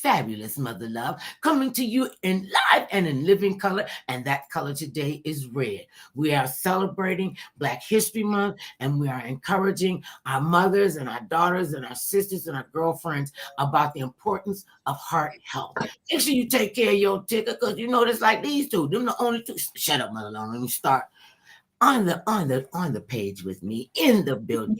fabulous Mother Love, coming to you in live and in living color. And that color today is red. We are celebrating Black History Month, and we are encouraging our mothers and our daughters and our sisters and our girlfriends about the importance of heart health. Make sure you take care of your ticker, because you notice like these two, them the only two. Shut up, Mother Love. Let me start on the page with me in the building,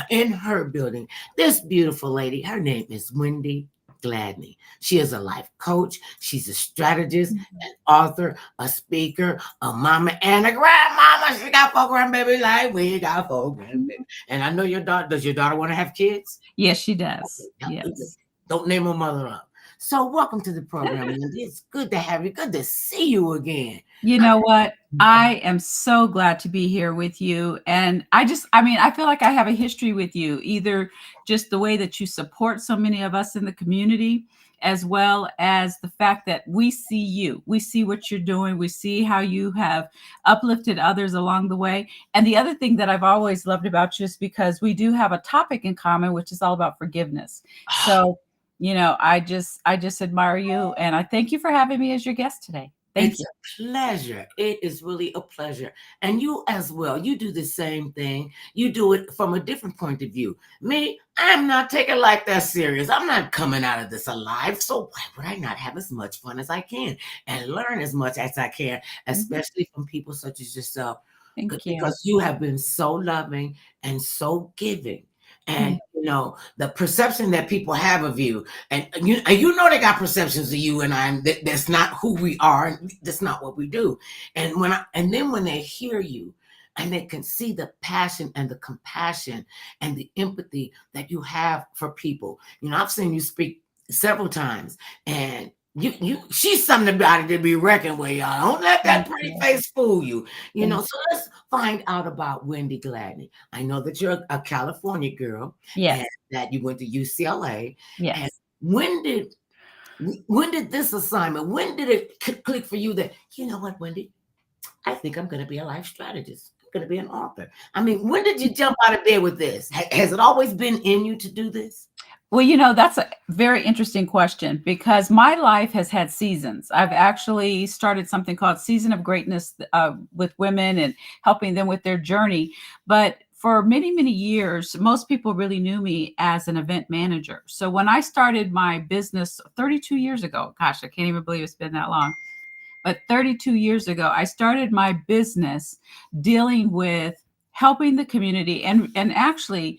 in her building. This beautiful lady, her name is Wendy Gladney. She is a life coach. She's a strategist, an author, a speaker, a mama, and a grandmama. She got 4 grandbabies like we got 4 grandbabies. And I know your daughter. Does your daughter want to have kids? Yes, she does. Okay. Yes. Don't name her mother up. So welcome to the program, Wendy. It's good to have you. Good to see you again. You know what? I am so glad to be here with you. And I feel like I have a history with you, either just the way that you support so many of us in the community, as well as the fact that we see you. We see what you're doing. We see how you have uplifted others along the way. And the other thing that I've always loved about you is because we do have a topic in common, which is all about forgiveness. So, I just admire you, and I thank you for having me as your guest today. Thank you. It's a pleasure. It is really a pleasure. And you as well. You do the same thing. You do it from a different point of view. Me, I'm not taking like that serious. I'm not coming out of this alive. So why would I not have as much fun as I can and learn as much as I can, especially from people such as yourself? Thank you. Because you have been so loving and so giving. And the perception that people have of you, and you know they got perceptions of you and I. That's not who we are, and that's not what we do. And then when they hear you, and they can see the passion and the compassion and the empathy that you have for people. I've seen you speak several times, and she's something about it to be reckoned with, y'all. Don't let that pretty face fool you. So let's find out about Wendy Gladney. I know that you're a California girl. Yes. And that you went to UCLA. Yes. And when did this assignment, when did it click for you that, you know what, Wendy, I think I'm going to be a life strategist. I'm going to be an author. I mean, when did you jump out of bed with this? Has it always been in you to do this? Well, that's a very interesting question, because my life has had seasons. I've actually started something called Season of Greatness with women and helping them with their journey. But for many, many years, most people really knew me as an event manager. So when I started my business 32 years ago, gosh, I can't even believe it's been that long. But 32 years ago, I started my business dealing with helping the community. And actually,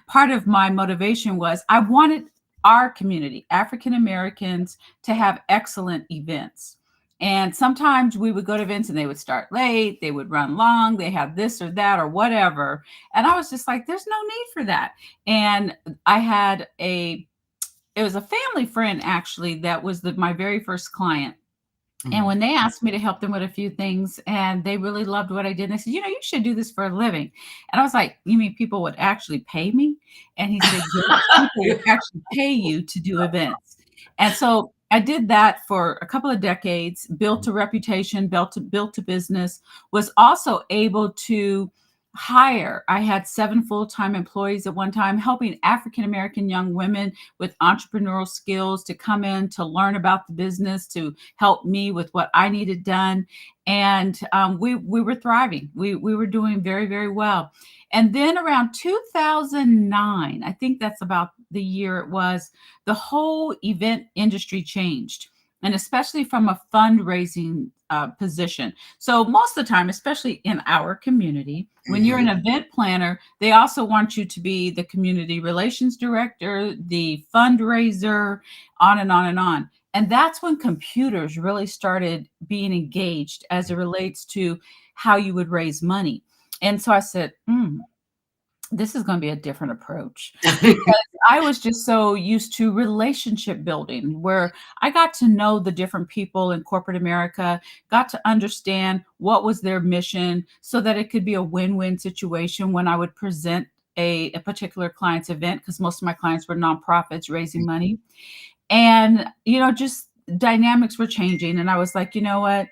part of my motivation was I wanted our community, African Americans, to have excellent events. And sometimes we would go to events and they would start late, they would run long, they had this or that or whatever. And I was just like, there's no need for that. And I had it was a family friend actually that was my very first client. And when they asked me to help them with a few things, and they really loved what I did, and they said, you should do this for a living. And I was like, you mean people would actually pay me? And he said, yes, people would actually pay you to do events. And so I did that for a couple of decades, built a reputation, built a business, was also able to hire. I had 7 full-time employees at one time, helping African-American young women with entrepreneurial skills to come in to learn about the business, to help me with what I needed done. And we were thriving. We were doing very, very well. And then around 2009, I think that's about the year it was, the whole event industry changed. And especially from a fundraising position. So most of the time, especially in our community, when you're an event planner, they also want you to be the community relations director, the fundraiser, on and on and on. And that's when computers really started being engaged as it relates to how you would raise money. And so I said, this is going to be a different approach, because I was just so used to relationship building, where I got to know the different people in corporate America, got to understand what was their mission so that it could be a win-win situation when I would present a particular client's event, because most of my clients were nonprofits raising money. And, just dynamics were changing. And I was like, you know what?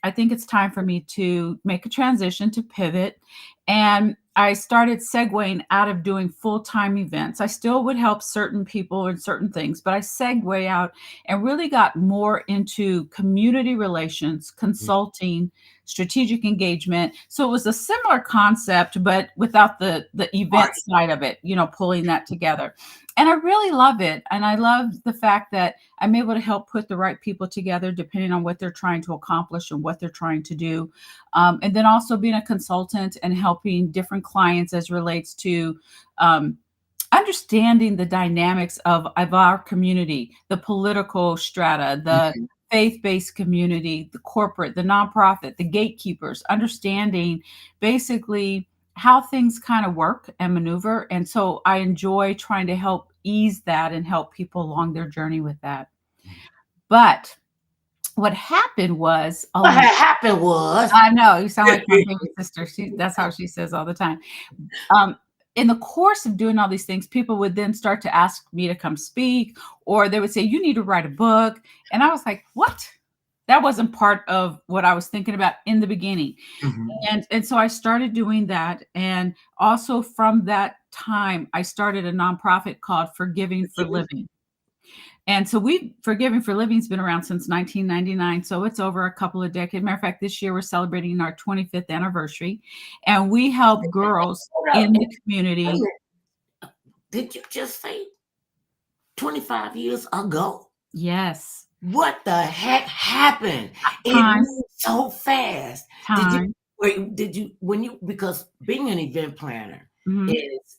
I think it's time for me to make a transition, to pivot. And I started segueing out of doing full-time events. I still would help certain people in certain things, but I segue out and really got more into community relations, consulting, strategic engagement. So it was a similar concept, but without the Right. event side of it, pulling that together. And I really love it. And I love the fact that I'm able to help put the right people together depending on what they're trying to accomplish and what they're trying to do. And then also being a consultant and helping different clients as relates to um, understanding the dynamics of our community, the political strata, the Mhm. faith-based community, the corporate, the nonprofit, the gatekeepers, understanding basically how things kind of work and maneuver. And so I enjoy trying to help ease that and help people along their journey with that. But what happened was What had happened was, I know, you sound like my baby sister. That's how she says all the time. Um, in the course of doing all these things, people would then start to ask me to come speak, or they would say, "You need to write a book." And I was like, "What?" That wasn't part of what I was thinking about in the beginning. Mhm. And so I started doing that. And also from that time, I started a nonprofit called Forgiving for Living. And so we Forgiving for Living's been around since 1999. So it's over a couple of decades. Matter of fact, this year we're celebrating our 25th anniversary. And we help girls Hold up. in the Wait a community. minute. Did you just say 25 years ago? Yes. What the heck happened? It Time, moved so fast. Did you time. wait, did you when you because being an event planner Mhm.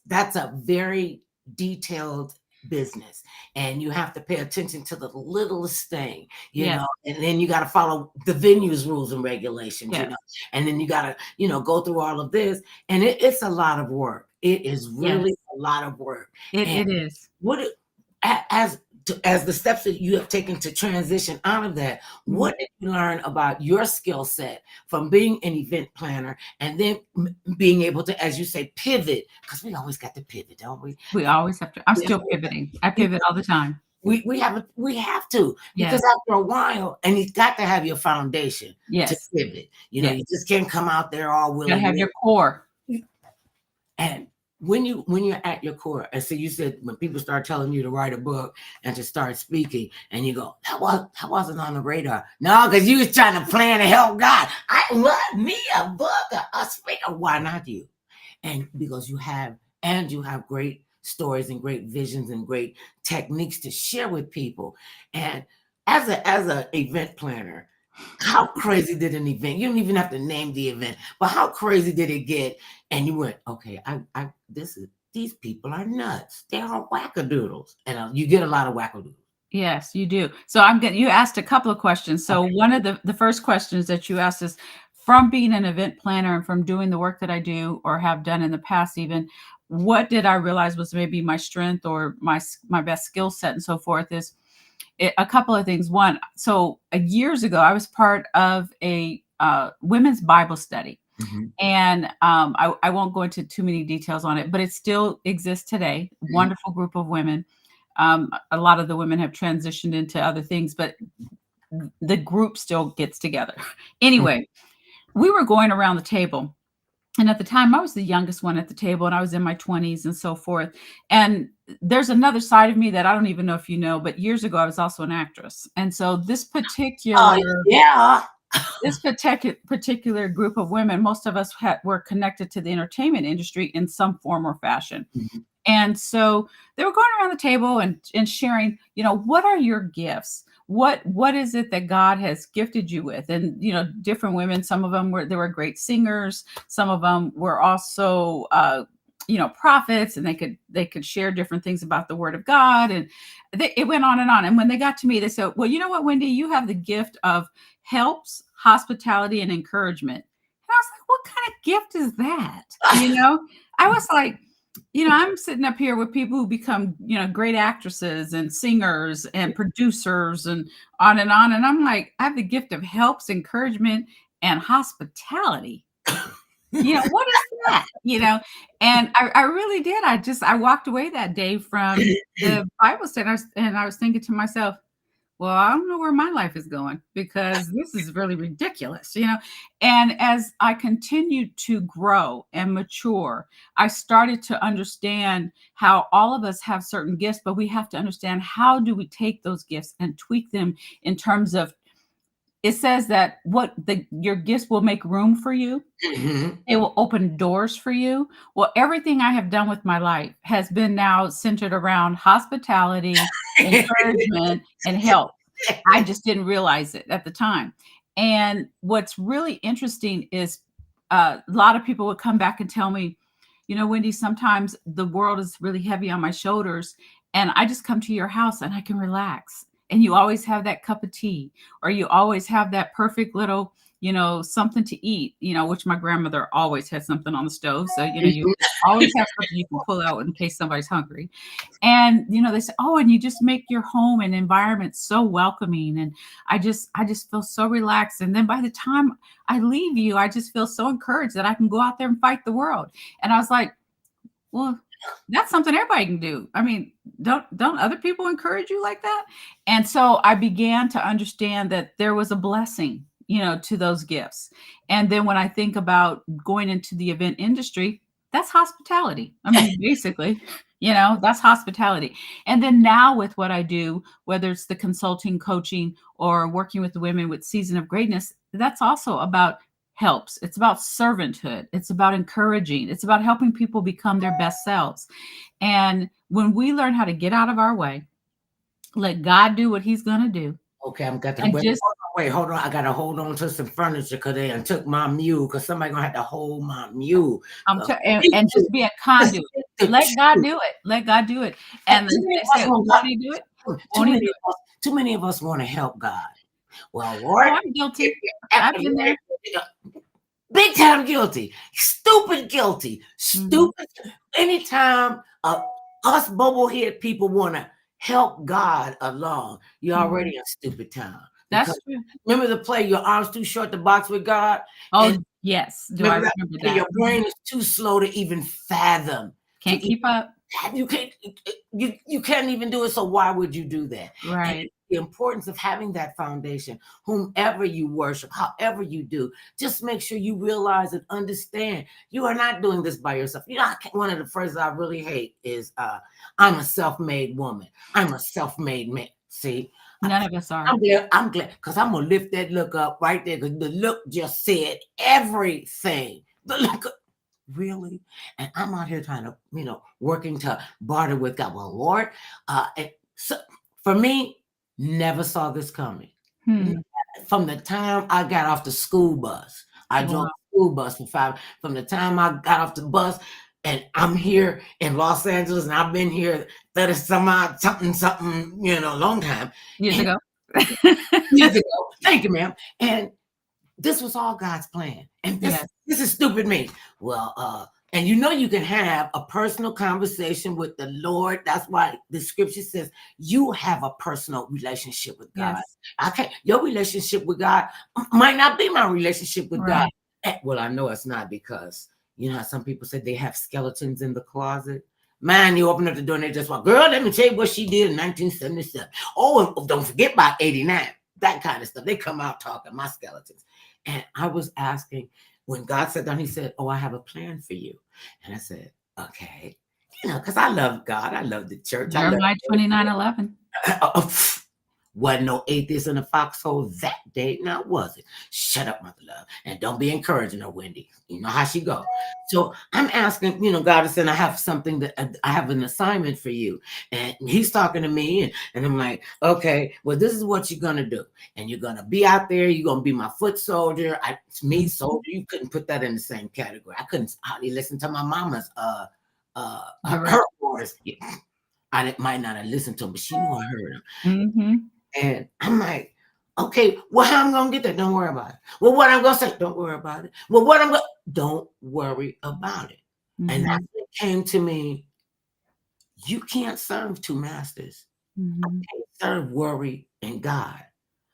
that's a very detailed business, and you have to pay attention to the littlest thing, Yes, and then you got to follow the venue's rules and regulations, yes, and then you got to, go through all of this, and it's a lot of work. It is yes. really a lot of work. And It is. what it- as the steps that you have taken to transition out of that, Mhm. what did you learn about your skill set from being an event planner and then being able to, as you say, pivot? Because we always got to pivot, don't we? We always have to. I'm We still pivoting. I we pivot all the time. we have to, because Yes, after a while, and you've got to have your foundation to yes, pivot. yes. You just can't come out there all You gotta have willy-nilly. your core. And when you're at your core, and so you said when people start telling you to write a book and to start speaking, and you go, that wasn't on the radar. No, because you was trying to plan to help God. I love me a book, a speaker. Why not you? And because you have great stories and great visions and great techniques to share with people. And as a event planner, how crazy did an event? You don't even have to name the event, but how crazy did it get? And you went, okay, these people are nuts. They are wackadoodles, and you get a lot of wackadoodles. Yes, you do. So you asked a couple of questions. So Okay. one of the first questions that you asked is from being an event planner and from doing the work that I do or have done in the past even, what did I realize was maybe my strength or my best skill set and so forth is a couple of things. One, so years ago, I was part of a women's Bible study. Mhm. And I won't go into too many details on it, but it still exists today. Mhm. Wonderful group of women. A lot of the women have transitioned into other things, but the group still gets together. Anyway, we were going around the table. And at the time, I was the youngest one at the table, and I was in my 20s and so forth. And there's another side of me that I don't even know if you know, but years ago, I was also an actress. And so Oh yeah. this particular group of women, most of us were connected to the entertainment industry in some form or fashion. Mhm. And so they were going around the table and sharing, what are your gifts? What is it that God has gifted you with? And different women, some of them were great singers, some of them were also prophets, and they could share different things about the word of God. And it went on and on. And when they got to me, they said, "Well, you know what, Wendy, you have the gift of helps, hospitality, and encouragement." And I was like, "What kind of gift is that?" I was like, I'm sitting up here with people who become, great actresses and singers and producers and on and on. And I'm like, I have the gift of helps, encouragement, and hospitality. What is that? And I really did. I walked away that day from the Bible study, and I was thinking to myself, well, I don't know where my life is going because this is really ridiculous, you know? And as I continued to grow and mature, I started to understand how all of us have certain gifts, but we have to understand how do we take those gifts and tweak them in terms of it says that your gifts will make room for you. Mhm. It will open doors for you. Well, everything I have done with my life has been now centered around hospitality, encouragement, and help. I just didn't realize it at the time. And what's really interesting is a lot of people would come back and tell me, you know, Wendy, sometimes the world is really heavy on my shoulders, and I just come to your house and I can relax. And you always have that cup of tea, or you always have that perfect little, you know, something to eat, you know, which my grandmother always had something on the stove. So, you know, you always have something you can pull out in case somebody's hungry. And, you know, they say, oh, and you just make your home and environment so welcoming. And I just feel so relaxed. And then by the time I leave you, I just feel so encouraged that I can go out there and fight the world. And I was like, well, that's something everybody can do. I mean, don't other people encourage you like that? And so I began to understand that there was a blessing, you know, to those gifts. And then when I think about going into the event industry, that's hospitality. I mean, basically, you know, that's hospitality. And then now with what I do, whether it's the consulting, coaching, or working with the women with Season of Greatness, that's also about helps. It's about servanthood. It's about encouraging. It's about helping people become their best selves. And when we learn how to get out of our way, let God do what he's going to do, Okay, I'm got to and wait. just Wait, hold on. I gotta hold on to some furniture because they done took my mule. Because somebody gonna have to hold my mule. Uh, and just be a conduit. Let God do it. Let God do it. And too many they of us say, want won't he do it? God- Won't he do it? too many of us want to help God. Well, Oh, Lord, I'm guilty. I've been there. big time guilty, stupid guilty, Mhm. stupid. Anytime us bubblehead people want to help God along, you're Mhm. already in stupid time. Because That's true. remember the play, Your Arms Too Short to Box with God? Oh, And yes. Do I remember that? remember And that? your brain is too slow to even fathom. To Can't keep up. you can't you can't even do it, so why would you do that? And Right. the importance of having that foundation, whomever you worship, however you do, just make sure you realize and understand you are not doing this by yourself. You know, one of the phrases I really hate is I'm a self-made woman, I'm a self-made man. See, None of us are. I'm glad because I'm gonna lift that look up right there because the look just said everything. The look, really? And I'm out here trying to, working to barter with God. Well, Lord, and so for me, never saw this coming. Hmm. From the time I got off the school bus, I drove Wow. the school bus for 5. From the time I got off the bus, and I'm here in Los Angeles, and I've been here 30 some odd something, a long time. Years And ago. years ago, thank you, ma'am. And this was all God's plan. And this Yes. this is stupid me. Well, and you can have a personal conversation with the Lord. That's why the scripture says you have a personal relationship with God. Yes. I can't your relationship with God might not be my relationship with God. Right. Well, I know it's not because you know how some people say they have skeletons in the closet. Man, you open up the door and they just want, girl, let me tell you what she did in 1977. Oh, and don't forget about 89. That kind of stuff. They come out talking my skeletons. And I was asking, when God sat down, he said, oh, I have a plan for you. And I said, okay. Because I love God. I love the church. I love Jeremiah 29:11. wasn't no atheist in the foxhole that day. Now was it? Shut up, mother love. And don't be encouraging her, Wendy. You know how she go. So I'm asking, God is saying, I have something that I have an assignment for you. And he's talking to me. And I'm like, okay, well, this is what you're going to do. And you're going to be out there. You're going to be my foot soldier. It's me, soldier. You couldn't put that in the same category. I couldn't hardly listen to my mama's her words. Might not have listened to him, but she knew I heard him. Mm-hmm. And I'm like, okay, well, how I'm gonna get that? Don't worry about it. Well, what I'm gonna say? Don't worry about it. Well, don't worry about it. Mm-hmm. And that's what came to me. You can't serve two masters. Mm-hmm. I can't serve worry and God.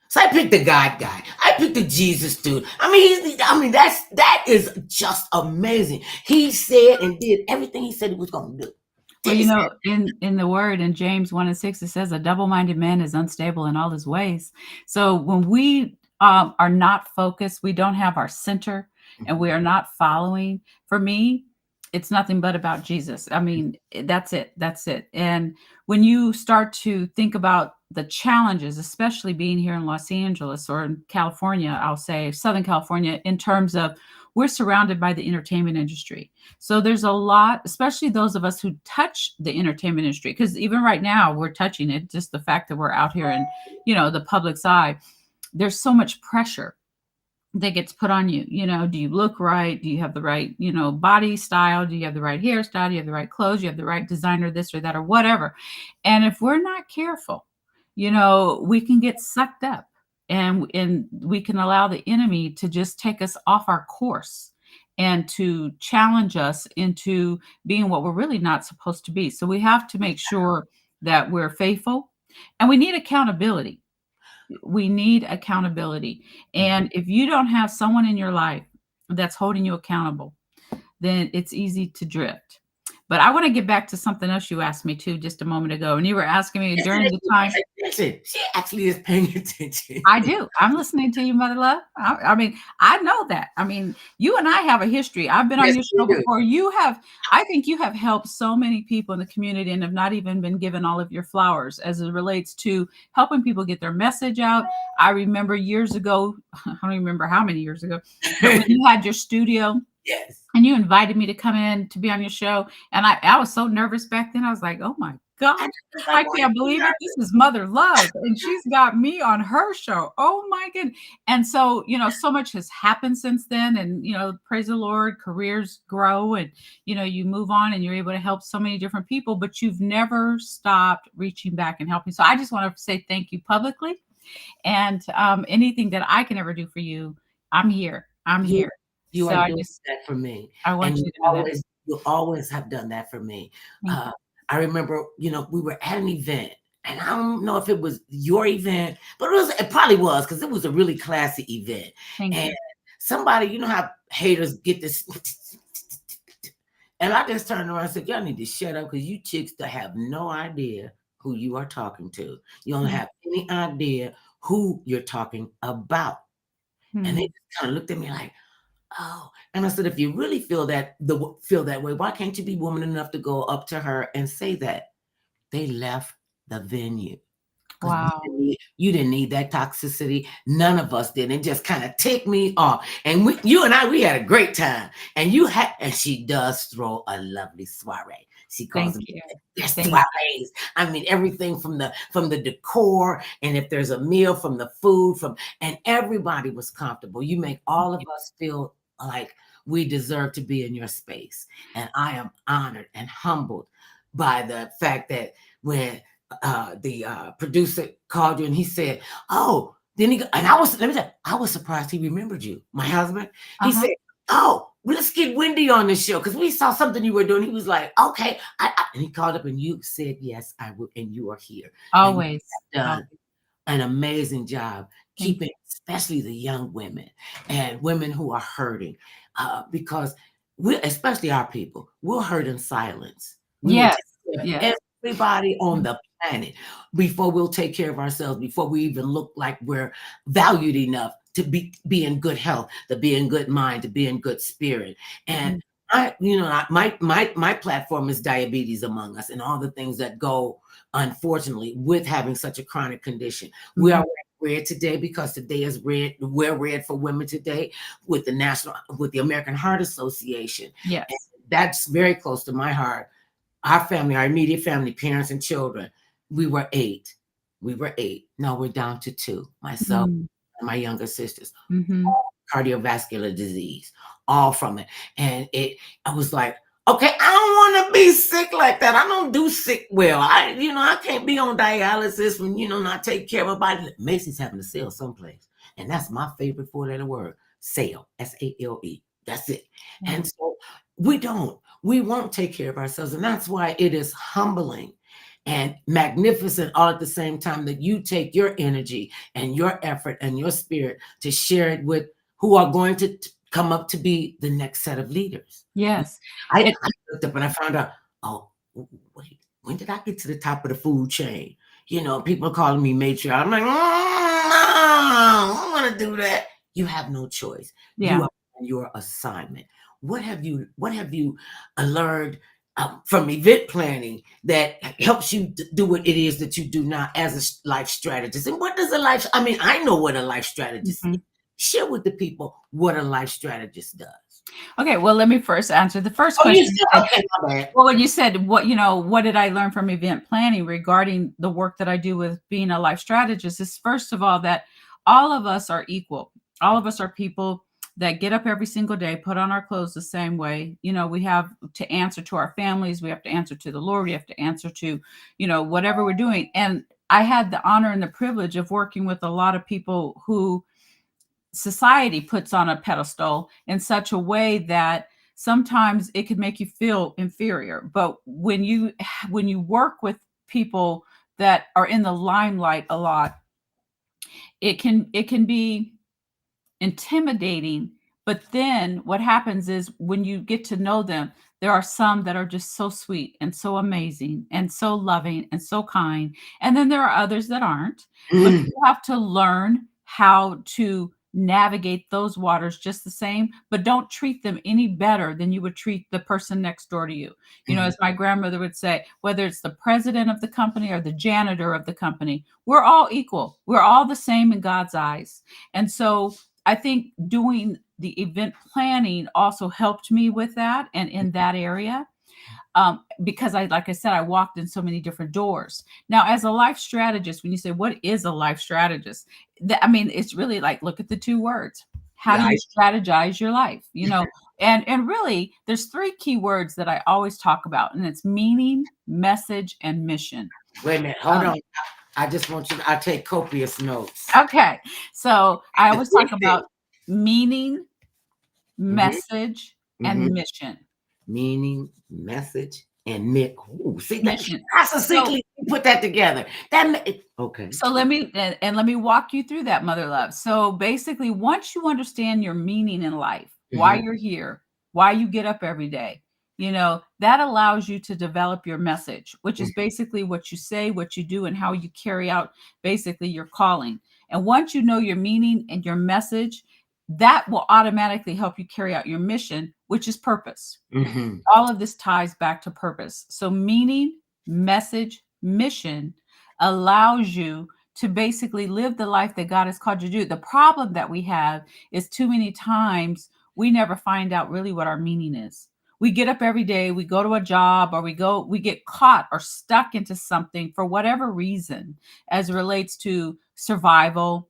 So I picked the God guy. I picked the Jesus dude. That is just amazing. He said and did everything he said he was gonna do. Well, you know, in the word in James 1:6, it says a double-minded man is unstable in all his ways. So when we are not focused, we don't have our center, and we are not following. For me, it's nothing but about Jesus. I mean, that's it. That's it. And when you start to think about the challenges, especially being here in Los Angeles or in California, I'll say Southern California, in terms of we're surrounded by the entertainment industry. So there's a lot, especially those of us who touch the entertainment industry, because even right now we're touching it. Just the fact that we're out here in, the public's eye, there's so much pressure that gets put on you. Do you look right? Do you have the right, body style? Do you have the right hairstyle? Do you have the right clothes? Do you have the right designer, this or that, or whatever? And if we're not careful, we can get sucked up, and we can allow the enemy to just take us off our course and to challenge us into being what we're really not supposed to be. So we have to make sure that we're faithful, and we need accountability. We need accountability. And if you don't have someone in your life that's holding you accountable, then it's easy to drift. But I want to get back to something else you asked me too just a moment ago. And you were asking me during the time. She actually is paying attention. I do. I'm listening to you, Mother Love. I mean, I know that. I mean, you and I have a history. I've been on your show before. I think you have helped so many people in the community and have not even been given all of your flowers as it relates to helping people get their message out. I remember years ago, I don't remember how many years ago, but when you had your studio. Yes. And you invited me to come in to be on your show. And I was so nervous back then. I was like, oh my God, I can't believe it. This is Mother Love. And she's got me on her show. Oh my goodness. And so, so much has happened since then. And, praise the Lord, careers grow and, you move on and you're able to help so many different people, but you've never stopped reaching back and helping. So I just want to say thank you publicly. And anything that I can ever do for you, I'm here. I'm here. You are doing that for me. I want you to know that. You always have done that for me. I remember, we were at an event, and I don't know if it was your event, but it probably was, because it was a really classy event. Thank you. Somebody, you know how haters get this, and I just turned around and said, y'all need to shut up, because you chicks that have no idea who you are talking to. You don't have any idea who you're talking about. And they just kind of looked at me like, oh, and I said, if you really feel that way, why can't you be woman enough to go up to her and say that? They left the venue. Wow. You didn't need that toxicity. None of us did. It just kind of ticked me off. And you and I, we had a great time. And she does throw a lovely soiree. She calls them soirees. I mean, everything from the decor, and if there's a meal, from the food, and everybody was comfortable. You make all of us feel like we deserve to be in your space. And I am honored and humbled by the fact that when the producer called you and he said, oh, then I was surprised he remembered you, my husband. He said, oh, well, let's get Wendy on the show, because we saw something you were doing. He was like, okay. And he called up and you said, yes, I will. And you are here. Always. Done an amazing job keeping, especially the young women and women who are hurting, because especially our people, we'll hurt in silence. Yes. Everybody on the planet before we'll take care of ourselves, before we even look like we're valued enough to be in good health, to be in good mind, to be in good spirit. And my platform is Diabetes Among Us, and all the things that go, unfortunately, with having such a chronic condition. We are red today because today is red. We're red for women today with the American Heart Association. Yes. And that's very close to my heart. Our family, our immediate family, parents and children, we were 8. Now we're down to 2, myself and my younger sisters. Cardiovascular disease, all from it. And I was like, okay, I don't want to be sick like that. I don't do sick well. I can't be on dialysis and, not take care of my body. Macy's having to sell someplace. And that's my favorite 4-letter word, sale, S-A-L-E. That's it. And so we won't take care of ourselves. And that's why it is humbling and magnificent all at the same time that you take your energy and your effort and your spirit to share it with who are going to come up to be the next set of leaders. Yes. I looked up and I found out, oh, wait, when did I get to the top of the food chain? People are calling me matriarch. I'm like, I don't want to do that. You have no choice. Yeah. You are on your assignment. What have you learned from event planning that helps you do what it is that you do now as a life strategist? And what does a life? I mean, I know what a life strategist is. Share with the people what a life strategist does. Okay, well, let me first answer the first Oh, you question. said, okay, my bad. Well, when you said what did I learn from event planning regarding the work that I do with being a life strategist is first of all that all of us are equal. All of us are people that get up every single day, put on our clothes the same way. We have to answer to our families, we have to answer to the Lord, we have to answer to, whatever we're doing. And I had the honor and the privilege of working with a lot of people who society puts on a pedestal in such a way that sometimes it can make you feel inferior. But when you work with people that are in the limelight a lot, it can be intimidating. But then what happens is when you get to know them, there are some that are just so sweet and so amazing and so loving and so kind. And then there are others that aren't. But you have to learn how to navigate those waters just the same, but don't treat them any better than you would treat the person next door to you. As my grandmother would say, whether it's the president of the company or the janitor of the company, we're all equal. We're all the same in God's eyes. And so I think doing the event planning also helped me with that and in that area. Because like I said, I walked in so many different doors. Now, as a life strategist, when you say, what is a life strategist? It's really like, look at the two words. How do you strategize your life? And really there's three key words that I always talk about, and it's meaning, message, and mission. Wait a minute, hold on. I just want you to, I take copious notes. Okay. So I always talk about meaning, message, and mission. Meaning, message, and mission. I succinctly put that together. Okay. So let me walk you through that, Mother Love. So basically, once you understand your meaning in life, why you're here, why you get up every day, that allows you to develop your message, which is basically what you say, what you do, and how you carry out basically your calling. And once you know your meaning and your message, that will automatically help you carry out your mission, which is purpose. All of this ties back to purpose. So meaning, message, mission allows you to basically live the life that God has called you to do. The problem that we have is too many times we never find out really what our meaning is. We get up every day, we go to a job, or we get caught or stuck into something for whatever reason as it relates to survival,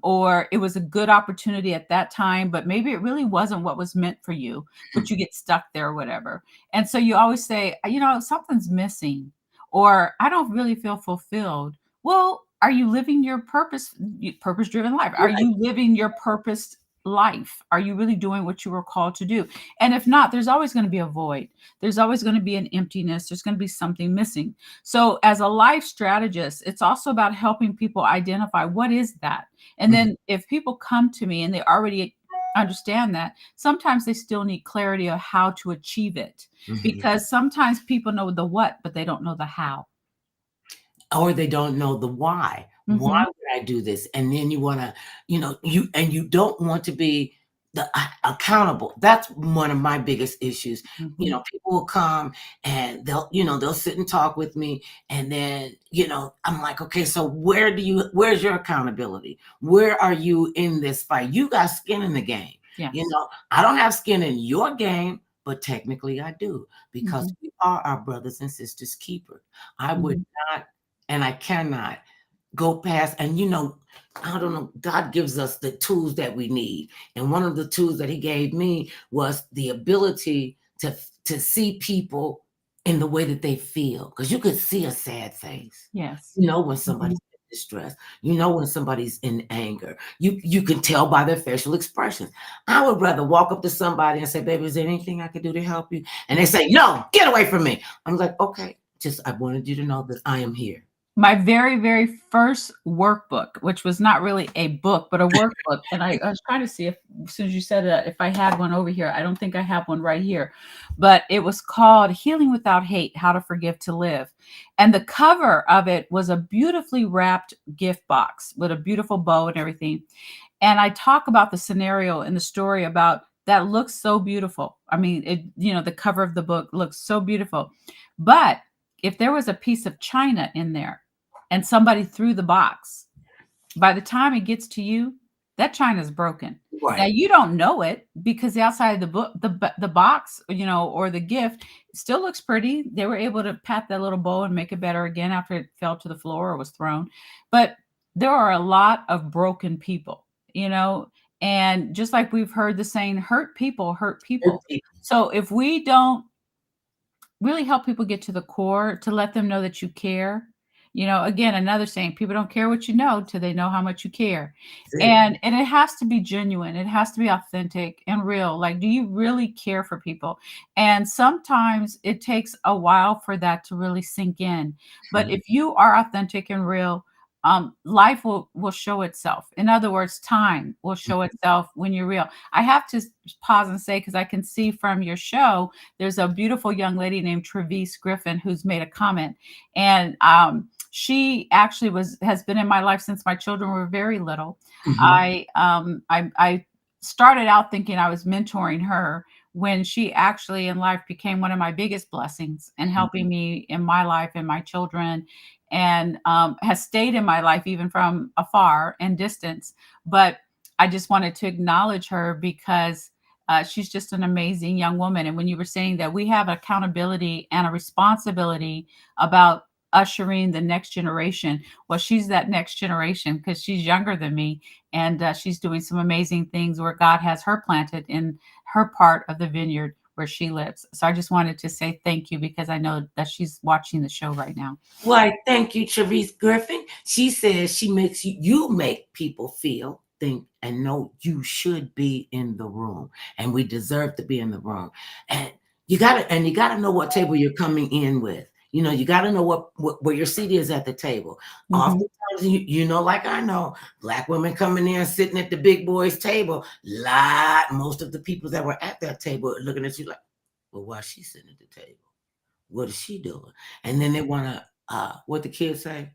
or it was a good opportunity at that time, but maybe it really wasn't what was meant for you, but you get stuck there or whatever. And so you always say, something's missing, or I don't really feel fulfilled. Well, are you living your purpose-driven life? Are you living your purpose life? Are you really doing what you were called to do? And if not, there's always going to be a void. There's always going to be an emptiness. There's going to be something missing. So as a life strategist, it's also about helping people identify what is that. And then if people come to me and they already understand that, sometimes they still need clarity of how to achieve it, because sometimes people know the what, but they don't know the how. Or they don't know the why. Why would I do this? And then you want to, you don't want to be accountable. That's one of my biggest issues. People will come and they'll sit and talk with me, and then I'm like, okay, so where's your accountability? Where are you in this fight? You got skin in the game. Yes. I don't have skin in your game, but technically I do, because we are our brothers and sisters keeper. I would not, and I cannot go past, and I don't know, God gives us the tools that we need. And one of the tools that he gave me was the ability to see people in the way that they feel. Because you could see a sad face. Yes. When somebody's in distress, when somebody's in anger, you can tell by their facial expressions. I would rather walk up to somebody and say, baby, is there anything I could do to help you? And they say, no, get away from me. I'm like, okay, I wanted you to know that I am here. My very, very first workbook, which was not really a book, but a workbook. And I was trying to see if, as soon as you said that, if I had one over here. I don't think I have one right here, but it was called Healing Without Hate: How to Forgive to Live. And the cover of it was a beautifully wrapped gift box with a beautiful bow and everything. And I talk about the scenario in the story about that looks so beautiful. I mean, the cover of the book looks so beautiful. But if there was a piece of china in there and somebody threw the box, by the time it gets to you, that china is broken. Now Right. you don't know it because the outside of the book, the box, or the gift still looks pretty. They were able to pat that little bow and make it better again after it fell to the floor or was thrown. But there are a lot of broken people, and just like we've heard the saying, hurt people hurt people. So if we don't really help people get to the core, to let them know that you care. Again, another saying, people don't care what you know till they know how much you care. That's it. And it has to be genuine. It has to be authentic and real. Like, do you really care for people? And sometimes it takes a while for that to really sink in. But if you are authentic and real, life will show itself. In other words, time will show itself when you're real. I have to pause and say, because I can see from your show, there's a beautiful young lady named Trevise Griffin who's made a comment, and she actually has been in my life since my children were very little. Mhm. I started out thinking I was mentoring her when she actually in life became one of my biggest blessings and helping me in my life and my children, and has stayed in my life even from afar and distance. But I just wanted to acknowledge her because she's just an amazing young woman. And when you were saying that we have accountability and a responsibility about ushering the next generation, well, she's that next generation because she's younger than me, and she's doing some amazing things where God has her planted in her part of the vineyard where she lives. So I just wanted to say thank you because I know that she's watching the show right now. Why, thank you, Trevise Griffin. She says she makes you make people feel, think, and know you should be in the room, and we deserve to be in the room. And you gotta know what table you're coming in with. You gotta know what where your seat is at the table. Mhm. Oftentimes, like I know, black women coming in sitting at the big boys' table. Most of the people that were at that table are looking at you like, well, why is she sitting at the table? What is she doing? And then they want to, what the kids say?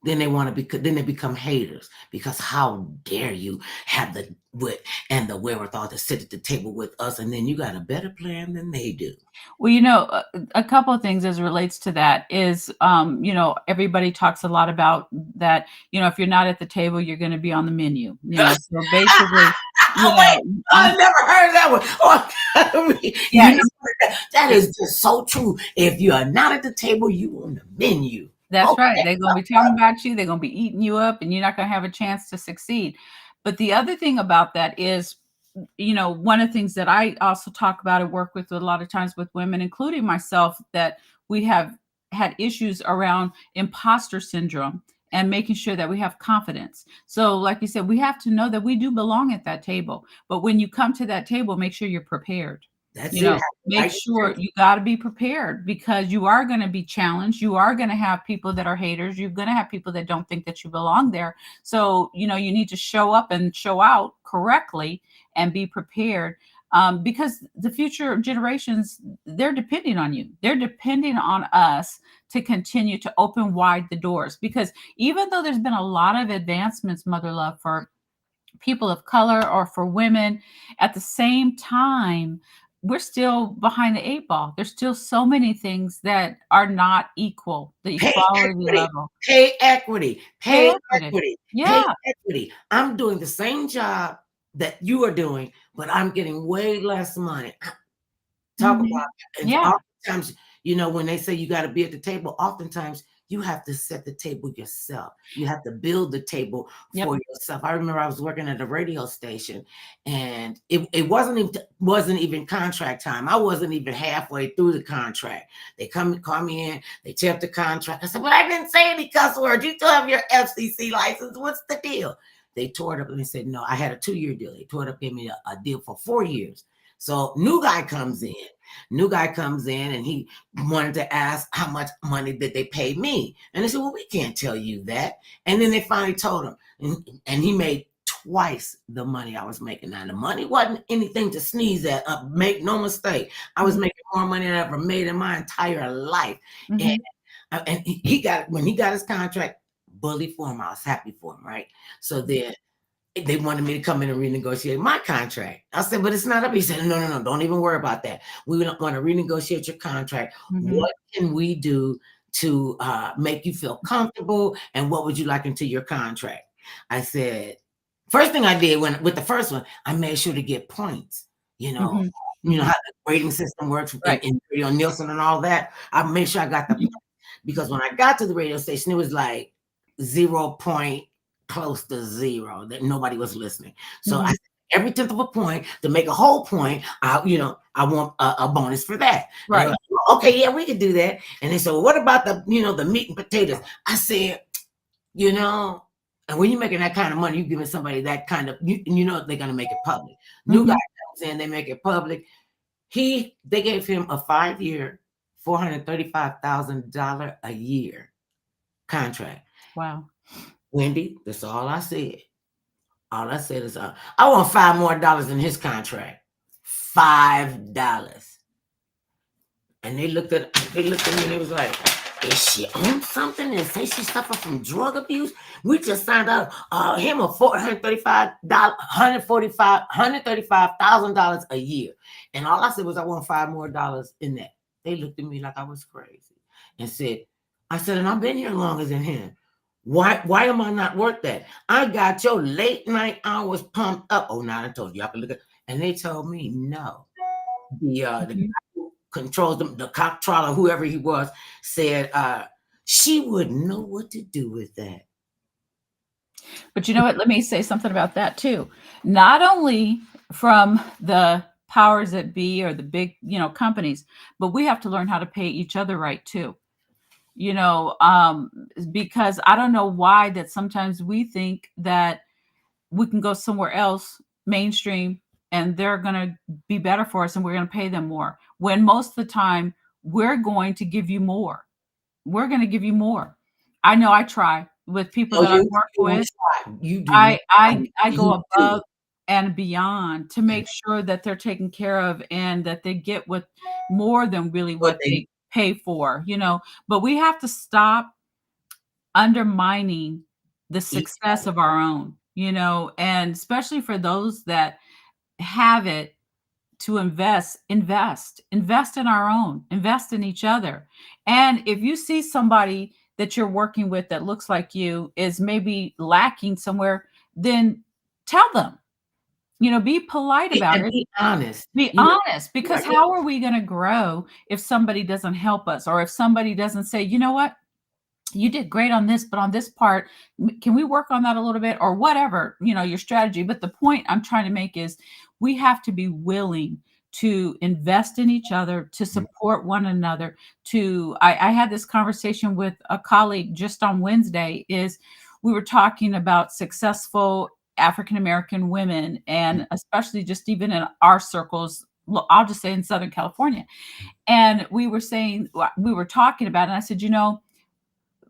Then they become haters because how dare you have the wit and the wherewithal to sit at the table with us, and then you got a better plan than they do. Well, a couple of things as it relates to that is, everybody talks a lot about that, if you're not at the table, you're going to be on the menu, so basically, you Oh wait, know, I never heard that one. Oh, yeah, that is just so true. If you are not at the table, you on the menu. that's right. Okay. They're going to be talking about you. They're going to be eating you up, and you're not going to have a chance to succeed. But the other thing about that is, one of the things that I also talk about and work with a lot of times with women, including myself, that we have had issues around imposter syndrome and making sure that we have confidence. So, like you said, we have to know that we do belong at that table. But when you come to that table, make sure you're prepared. That's it. Have the Make right sure attitude. you got to be prepared because you are going to be challenged. You are going to have people that are haters. You're going to have people that don't think that you belong there. So, you need to show up and show out correctly and be prepared, because the future generations, they're depending on you. They're depending on us to continue to open wide the doors, because even though there's been a lot of advancements, Mother Love, for people of color or for women, at the same time, we're still behind the eight ball. There's still so many things that are not equal, the Pay equality equity. level. Pay equity. Pay Pay equity. equity. Pay Yeah, equity. I'm doing the same job that you are doing, but I'm getting way less money. Talk about mhm, and yeah, oftentimes, when they say you gotta be at the table, oftentimes you have to set the table yourself. You have to build the table yep, for yourself. I remember I was working at a radio station, and it wasn't even contract time. I wasn't even halfway through the contract. They come and call me in, they tear up the contract. I said, "But I didn't say any cuss words. You still have your FCC license. What's the deal?" They tore it up and they said, "No, I had a 2-year deal." They tore it up, gave me a deal for 4 years. So new guy comes in. New guy comes in and he wanted to ask how much money did they pay me. And they said, well, we can't tell you that. And then they finally told him. And he made twice the money I was making. Now, the money wasn't anything to sneeze at. Make no mistake. I was making more money than I ever made in my entire life. Mhm. And he got, when he got his contract, bully for him. I was happy for him, right? So then they wanted me to come in and renegotiate my contract. I said, but it's not up. He said, no, don't even worry about that. We don't want to renegotiate your contract. Mhm. What can we do to make you feel comfortable? And what would you like into your contract? I said, first thing I did with the first one, I made sure to get points. You know, Mhm. you know how the grading system works Right. in Radio Nielsen and all that. I made sure I got the points because when I got to the radio station, it was like 0 point close to zero, that nobody was listening. So I Mhm. said, every 10th of a point to make a whole point, I want a bonus for that. And they were Right. like, "Well, okay, yeah, we could do that." And they said, well, what about the meat and potatoes? I said, and when you're making that kind of money, you're giving somebody that kind of, they're gonna make it public. New guy Mhm. comes in, they make it public. They gave him a 5-year, $435,000 a year contract. Wow. Wendy, that's all I said. All I said is, I want $5 more in his contract. $5. And they looked at me and they was like, is she on something and say she suffered from drug abuse? We just signed up him a $135,000 a year. And all I said was, I want $5 more in that. They looked at me like I was crazy and said, and I've been here longer than him. Why am I not worth that? I got your late night hours pumped up. Oh, now I told you I can look at, and they told me no. The guy Mhm. who controls them, the comptroller, whoever he was, said she wouldn't know what to do with that. But you know what? Let me say something about that too. Not only from the powers that be or the big, companies, but we have to learn how to pay each other right too. Because I don't know why that sometimes we think that we can go somewhere else, mainstream, and they're going to be better for us and we're going to pay them more. When most of the time we're going to give you more. We're going to give you more. I know I try with people So that I you work don't with. try. You do not. I go You do. above and beyond to make sure that they're taken care of and that they get what more than really What what they they pay for. But we have to stop undermining the eat. success of our own, and especially for those that have it to invest in our own, invest in each other. And if you see somebody that you're working with that looks like you is maybe lacking somewhere, then tell them, be polite about And it. be honest. Be You know, honest, because right. how are we going to grow if somebody doesn't help us or if somebody doesn't say, you know what? You did great on this, but on this part, can we work on that a little bit or whatever, your strategy. But the point I'm trying to make is we have to be willing to invest in each other, to support one another. I had this conversation with a colleague just on Wednesday. Is we were talking about successful African American women, and especially just even in our circles. I'll just say in Southern California. And we were talking about it, and I said,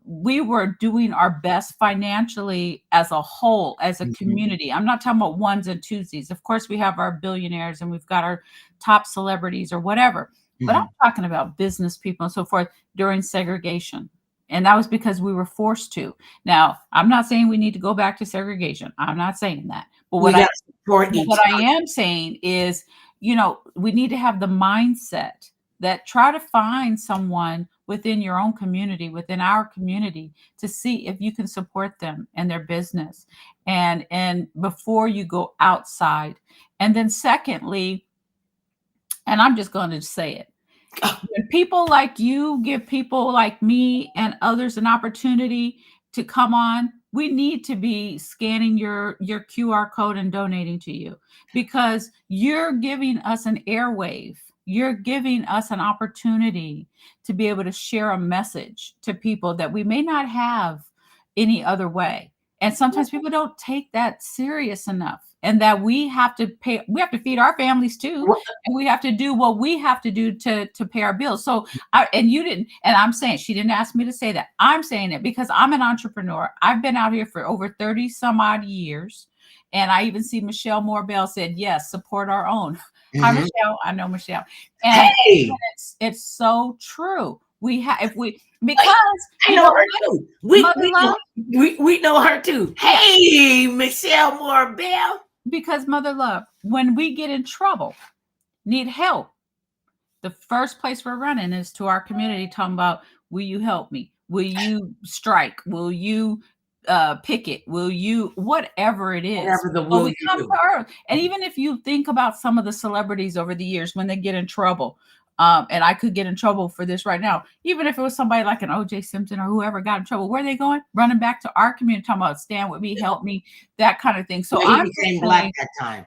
we were doing our best financially as a whole, as a Mhm. community. I'm not talking about ones and twosies. Of course, we have our billionaires and we've got our top celebrities or whatever. But I'm Mhm. talking about business people and so forth during segregation. And that was because we were forced to. Now, I'm not saying we need to go back to segregation. I'm not saying that. But We got to support each what I other. am saying is, we need to have the mindset that try to find someone within your own community, within our community, to see if you can support them and their business. And before you go outside. And then secondly, and I'm just going to say it, when people like you give people like me and others an opportunity to come on, we need to be scanning your QR code and donating to you because you're giving us an airwave. You're giving us an opportunity to be able to share a message to people that we may not have any other way. And sometimes people don't take that serious enough, and that we have to feed our families too, Well, and we have to do what we have to do to pay our bills. So and you didn't, and I'm saying, she didn't ask me to say that. I'm saying it because I'm an entrepreneur. I've been out here for over 30 some odd years. And I even see Michelle Moore-Bell said, yes, support our own. Hi, mhm. Michelle. I know Michelle. And Hey, it's so true. We have, if we, because I you know know her what, too. Mother Love, We know her too. yeah, Hey, Michelle Moore Bell. because Mother Love, when we get in trouble, need help, the first place we're running is to our community, talking about, will you help me? Will you strike? Will you picket? Will you, whatever it is? Whatever the So will we you come do. to earth. And even if you think about some of the celebrities over the years when they get in trouble, and I could get in trouble for this right now, even if it was somebody like an OJ Simpson or whoever got in trouble, where are they going? Running back to our community, talking about, stand with me, help me, that kind of thing. So Well, he I'm just became black saying, that time.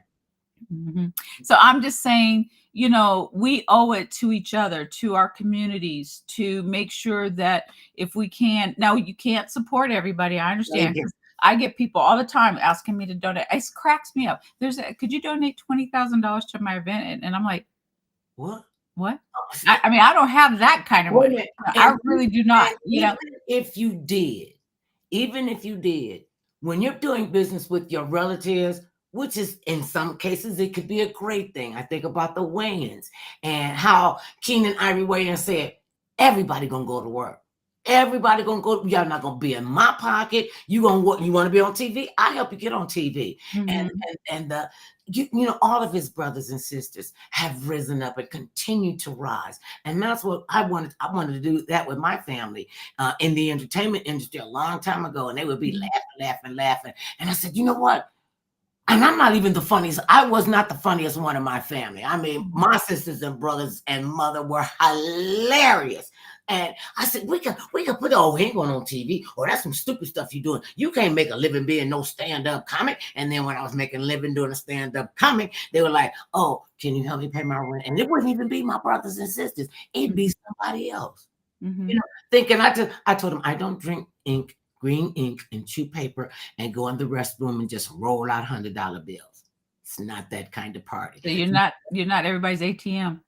mhm. So I'm just saying, we owe it to each other, to our communities, to make sure that if we can, now you can't support everybody. I No, you understand. can't. 'Cause I get people all the time asking me to donate. It cracks me up. Could you donate $20,000 to my event? And I'm like, What? what? I mean, I don't have that kind of Wait a money. minute. I really do not, And even if you did, when you're doing business with your relatives, which is in some cases it could be a great thing. I think about the Wayans and how Keenan Ivory Wayans said, everybody gonna go to work. Everybody gonna go. Y'all not gonna be in my pocket. You gonna what? You want to be on TV? I help you get on TV. And Mhm. and the all of his brothers and sisters have risen up and continue to rise. And that's what I wanted. I wanted to do that with my family in the entertainment industry a long time ago. And they would be Mhm. laughing. And I said, you know what? And I'm not even the funniest. I was not the funniest one in my family. I mean, Mhm. my sisters and brothers and mother were hilarious. And I said, we could put, oh, he ain't going on TV. Or that's some stupid stuff you doing. You can't make a living being no stand-up comic. And then when I was making a living doing a stand-up comic, they were like, oh, can you help me pay my rent? And it wouldn't even be my brothers and sisters. It'd be somebody else. Mhm. Thinking I told him I don't drink green ink and chew paper and go in the restroom and just roll out $100 bills. It's not that kind of party. So you're not everybody's ATM.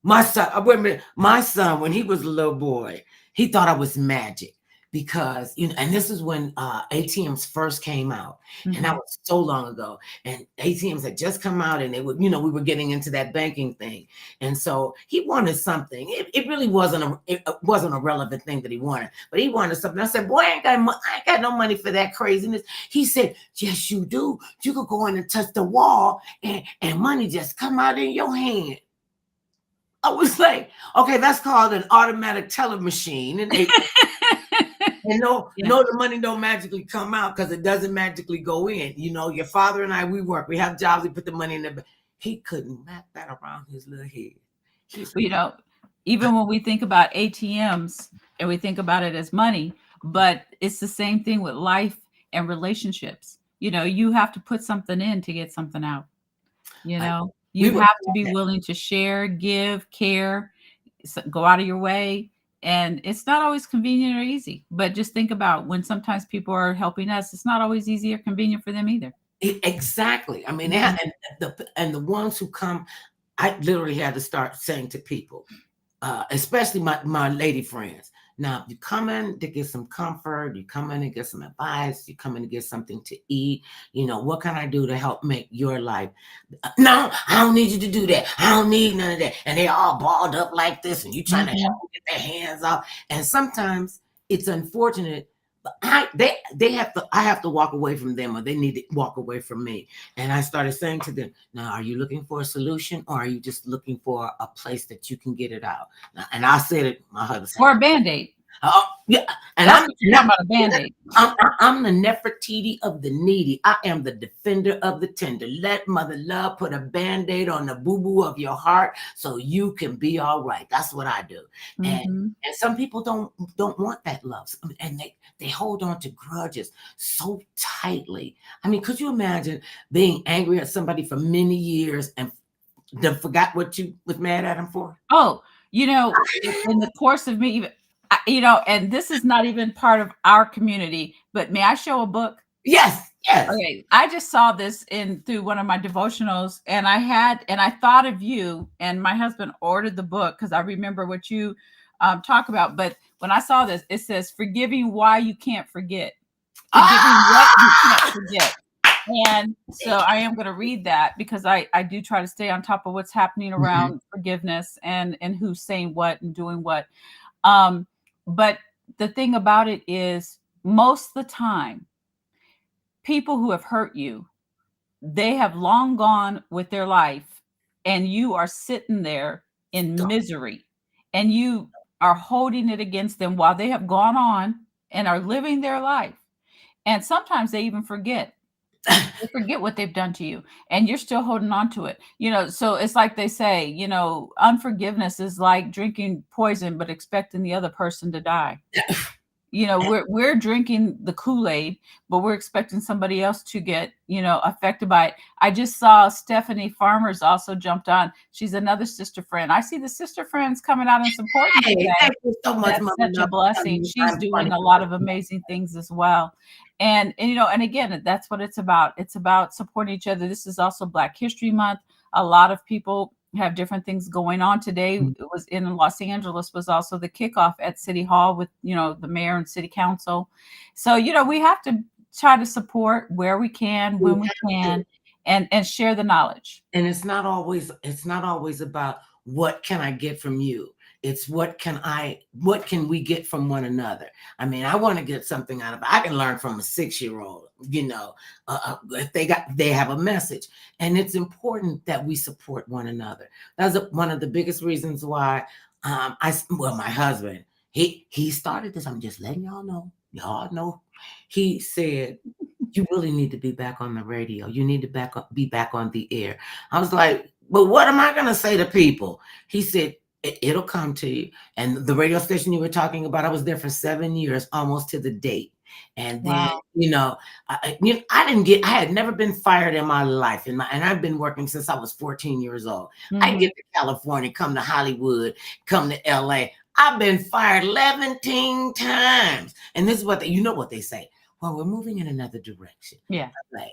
My son, wait a minute, my son, when he was a little boy, he thought I was magic because, and this is when ATMs first came out. And that Mhm. was so long ago. And ATMs had just come out and they would, we were getting into that banking thing. And so he wanted something. It really wasn't a relevant thing that he wanted, but he wanted something. I said, boy, I ain't got no money for that craziness. He said, yes, you do. You could go in and touch the wall and money just come out in your hand. I was like, okay, that's called an automatic teller machine. And no, Yeah. the money don't magically come out because it doesn't magically go in. Your father and I, we work. We have jobs. We put the money in the. He couldn't wrap that around his little head. Even when we think about ATMs and we think about it as money, but it's the same thing with life and relationships. You have to put something in to get something out. I, we You were have to be willing to share, give, care, go out of your way. And it's not always convenient or easy, but just think about when sometimes people are helping us, it's not always easy or convenient for them either. exactly. I mean, Mhm. and the ones who come, I literally had to start saying to people, especially my lady friends. Now, you come in to get some comfort, you come in and get some advice, you come in to get something to eat. What can I do to help make your life? No, I don't need you to do that. I don't need none of that. And they all balled up like this, and you trying to help Mhm. them get their hands off. And sometimes it's unfortunate, but I have to walk away from them, or they need to walk away from me. And I started saying to them, now, are you looking for a solution, or are you just looking for a place that you can get it out? And I said it, my husband said, Or a Band-Aid. yeah. And That's what you're talking about, a Band-Aid. I'm the Nefertiti of the needy. I am the defender of the tender. Let Mother Love put a Band-Aid on the boo-boo of your heart so you can be all right. That's what I do. And Mhm. and some people don't want that love. And they hold on to grudges so tightly. I mean, could you imagine being angry at somebody for many years and then forgot what you was mad at them for? Oh, in the course of me, and this is not even part of our community, but may I show a book? Yes, yes. Okay, I just saw this in through one of my devotionals, and I thought of you, and my husband ordered the book because I remember what you talk about. But when I saw this, it says "Forgiving Why You Can't Forget," forgiving what you can't Ah! forget. And so I am going to read that because I do try to stay on top of what's happening Mhm. around forgiveness and who's saying what and doing what. Um, but the thing about it is, most of the time, people who have hurt you, they have long gone with their life, and you are sitting there in Stop. misery, and you are holding it against them while they have gone on and are living their life. And sometimes they even forget. They forget what they've done to you, and you're still holding on to it. So it's like they say, unforgiveness is like drinking poison but expecting the other person to die. We're drinking the Kool-Aid, but we're expecting somebody else to get, affected by it. I just saw Stephanie Farmers also jumped on. She's another sister friend. I see the sister friends coming out and supporting Hey, today. thank you so much, That's Mother such a Love, for telling blessing. me She's I'm doing funny. a lot of amazing things as well. And again, that's what it's about. It's about supporting each other. This is also Black History Month. A lot of people have different things going on today. It was in Los Angeles, was also the kickoff at City Hall with, the mayor and city council. So, we have to try to support where we can, We when we have to. can, and share the knowledge. And it's not always about what can I get from you. It's what can we get from one another. I mean, I want to get something out of it. I can learn from a 6-year-old, if they have a message. And it's important that we support one another. One of the biggest reasons why my husband, he started this. I'm just letting y'all know. Y'all know. He said, you really need to be back on the radio. You need to be back on the air. I was like, but what am I going to say to people? He said, it'll come to you. And the radio station you were talking about, I was there for 7 years, almost to the date. And then, Wow. I had never been fired in my life. And I've been working since I was 14 years old. I Mhm. get to California, come to Hollywood, come to LA. I've been fired 11 times. And this is what what they say. Well, we're moving in another direction. Yeah. Like,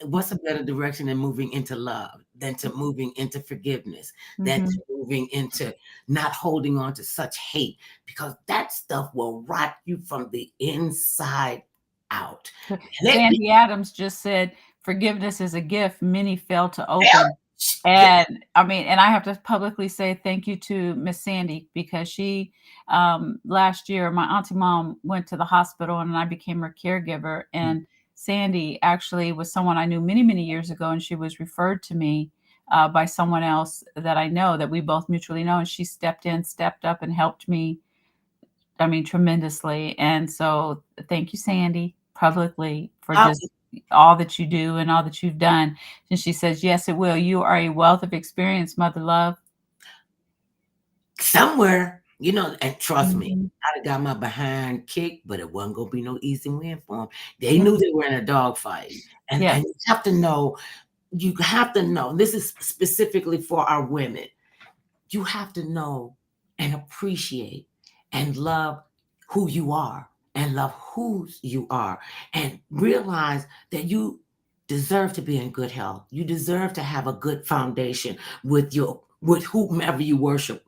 what's a better direction than moving into love, than to moving into forgiveness, than Mhm. to moving into not holding on to such hate, because that stuff will rot you from the inside out. Sandy Adams just said, "Forgiveness is a gift many fail to open." And I have to publicly say thank you to Miss Sandy, because she, last year, my auntie mom went to the hospital and I became her caregiver. And Sandy actually was someone I knew many, many years ago, and she was referred to me by someone else that I know, that we both mutually know. And she stepped up, and helped me, tremendously. And so thank you, Sandy, publicly, for I, just all that you do and all that you've done. And she says, yes, it will. You are a wealth of experience, Mother Love. somewhere, and trust me, Mhm. I'd have got my behind kicked, but it wasn't gonna be no easy win for them. They knew they were in a dogfight. And Yes. you have to know, this is specifically for our women. You have to know and appreciate and love who you are, and love whose you are, and realize that you deserve to be in good health. You deserve to have a good foundation with whomever you worship.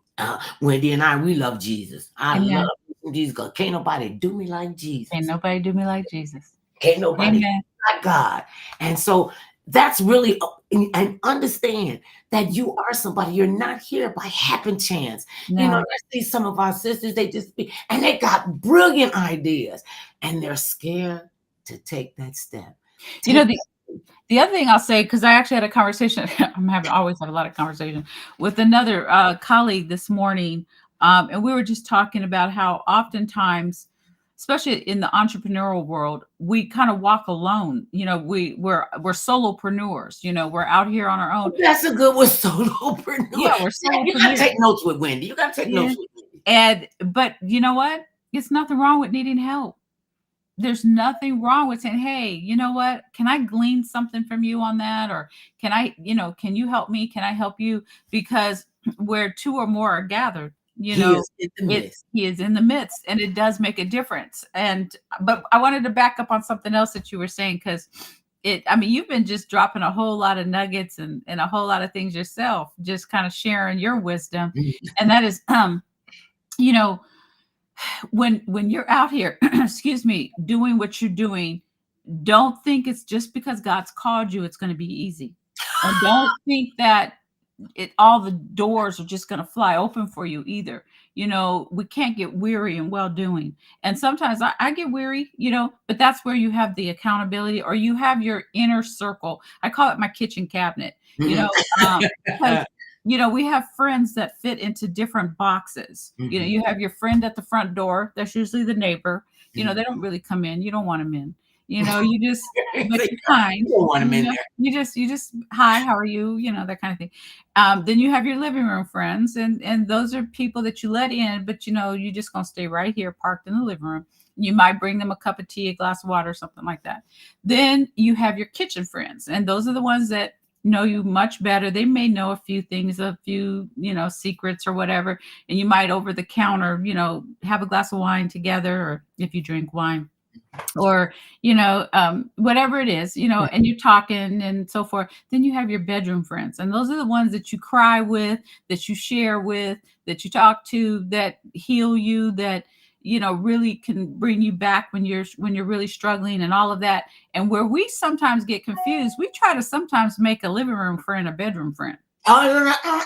Wendy and I, we love Jesus. I love Amen. Jesus, because can't nobody do me like Ain't Jesus. nobody do me like Jesus. Can't nobody Amen. like God. And so that's really, and understand that you are somebody. You're not here by happen chance. I No. see some of our sisters, and they got brilliant ideas, and they're scared to take that step. You know, Take the the other thing I'll say, because I actually had a conversation, always have a lot of conversation with another colleague this morning. And we were just talking about how oftentimes, especially in the entrepreneurial world, we kind of walk alone. We're solopreneurs. We're out here on our own. That's a good one, solopreneur. Yeah, we're You got to solopreneurs. take notes with Wendy. You got to take Yeah. notes with Wendy. But you know what? It's nothing wrong with needing help. There's nothing wrong with saying, hey, you know what? Can I glean something from you on that? Or can you help me? Can I help you? Because where two or more are gathered, you He know, is in the it midst. he is in the midst, and it does make a difference. And but I wanted to back up on something else that you were saying, because I mean, you've been just dropping a whole lot of nuggets and a whole lot of things yourself, just kind of sharing your wisdom. Mhm. And that is, you know, when you're out here, excuse me, doing what you're doing, don't think it's just because God's called you, it's going to be easy. And don't think that all the doors are just going to fly open for you either. We can't get weary in well doing. And sometimes I get weary, but that's where you have the accountability, or you have your inner circle. I call it my kitchen cabinet, Mhm. because we have friends that fit into different boxes. Mhm. You have your friend at the front door. That's usually the neighbor. Mhm. They don't really come in. You don't want them in. You just, but You you're kind. don't want him in there. You just hi, how are you? That kind of thing. Then you have your living room friends, and those are people that you let in, but you're just gonna stay right here, parked in the living room. You might bring them a cup of tea, a glass of water, something like that. Then you have your kitchen friends, and those are the ones that know you much better. They may know a few things, a few, secrets or whatever, and you might over the counter, have a glass of wine together, or if you drink wine, or whatever it is, and you're talking and so forth. Then you have your bedroom friends, and those are the ones that you cry with, that you share with, that you talk to, that heal you, that really can bring you back when you're really struggling, and all of that. And where we sometimes get confused, we try to sometimes make a living room friend a bedroom friend, Oh,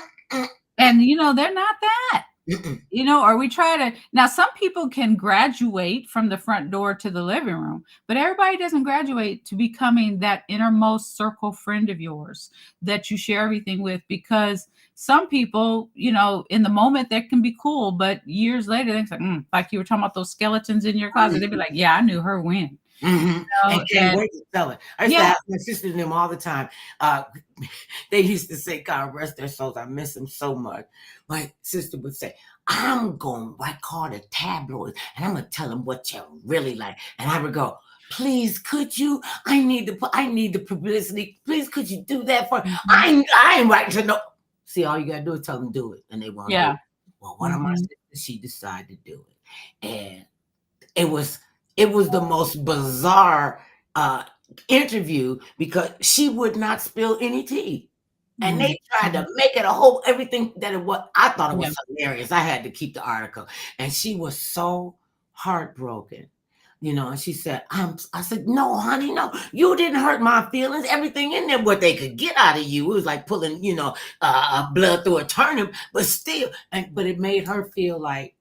and they're not that. mm-mm. Or we try to. Now, some people can graduate from the front door to the living room, but everybody doesn't graduate to becoming that innermost circle friend of yours that you share everything with. Because some people, in the moment that can be cool, but years later, they're like you were talking about those skeletons in your closet. They'd be like, "Yeah, I knew her when." Mhm. And can't And wait to tell it. I used to yeah, ask my sister and them all the time. Uh, they used to say, God rest their souls. I miss them so much. My sister would say, I'm going to call the tabloids and I'm going to tell them what you really like. And I would go, please, could you? I need the publicity. Please, could you do that for? mhm, I ain't writing to no. See, all you gotta do is tell them do it, and they won't do yeah, it. Well, one of my mhm, sisters, she decided to do it, and it was the most bizarre uh interview because she would not spill any tea. And they tried to mhm, make it a whole everything that it was. I thought it yeah, was hilarious. I had to keep the article. And she was so heartbroken. And she said, I said, no, honey, no, you didn't hurt my feelings. Everything in there, what they could get out of you. It was like pulling, blood through a turnip, but still, but it made her feel like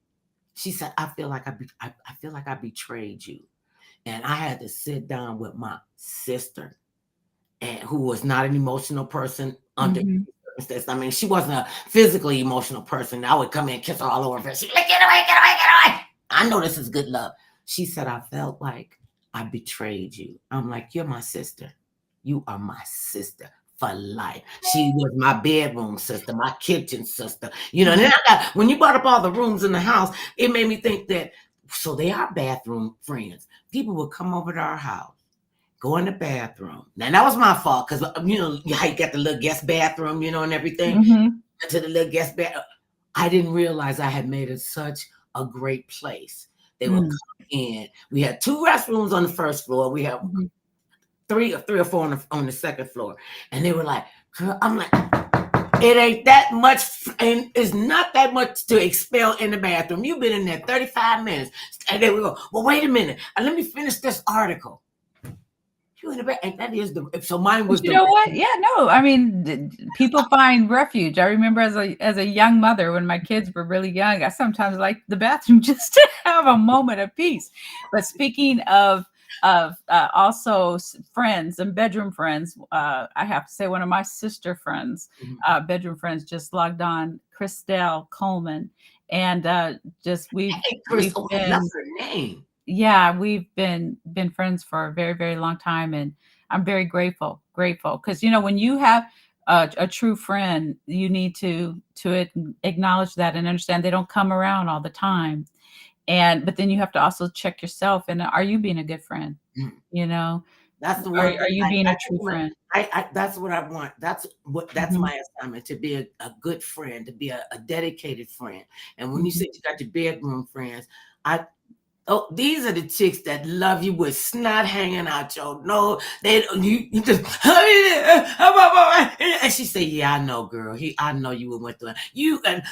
she said, I feel like I betrayed you. And I had to sit down with my sister, and who was not an emotional person under mhm, circumstances. I mean, she wasn't a physically emotional person. I would come in and kiss her all over her. She'd be like, get away, get away, get away. I know this is good love. She said, I felt like I betrayed you. I'm like, you're my sister. You are my sister for life. She was my bedroom sister, my kitchen sister. And then mhm. when you brought up all the rooms in the house, it made me think that, so they are bathroom friends. People would come over to our house, go in the bathroom. Now that was my fault because how you got the little guest bathroom, and everything. Mhm. To the little guest bathroom. I didn't realize I had made it such a great place. They would Mm, come in. We had 2 restrooms on the first floor. We had mhm. three or four on the second floor. And they were like, girl, I'm like, it ain't that much, and it's not that much to expel in the bathroom. You've been in there 35 minutes. And they would go, well, wait a minute. Let me finish this article. You in the back, and that is so mine But was you the know what? Yeah, no, I mean, people find refuge. I remember as a young mother, when my kids were really young, I sometimes liked the bathroom just to have a moment of peace. But speaking of also friends and bedroom friends, I have to say one of my sister friends, Mhm. bedroom friends, just logged on, Christelle Coleman, and just Hey, Chris, we've oh, I love been, her name. yeah, we've been friends for a very, very long time, and I'm very grateful, because when you have a true friend, you need to acknowledge that and understand they don't come around all the time. And but then you have to also check yourself, and are you being a good friend? Mm. You know, That's the are one thing you being a true friend? I that's what I want. That's Mhm. my assignment, to be a good friend, to be a dedicated friend. And when you Mhm. said you got your bedroom friends, I oh, these are the chicks that love you with snot hanging out your nose. You just and she say, "Yeah, I know, girl. I know you went through it. You and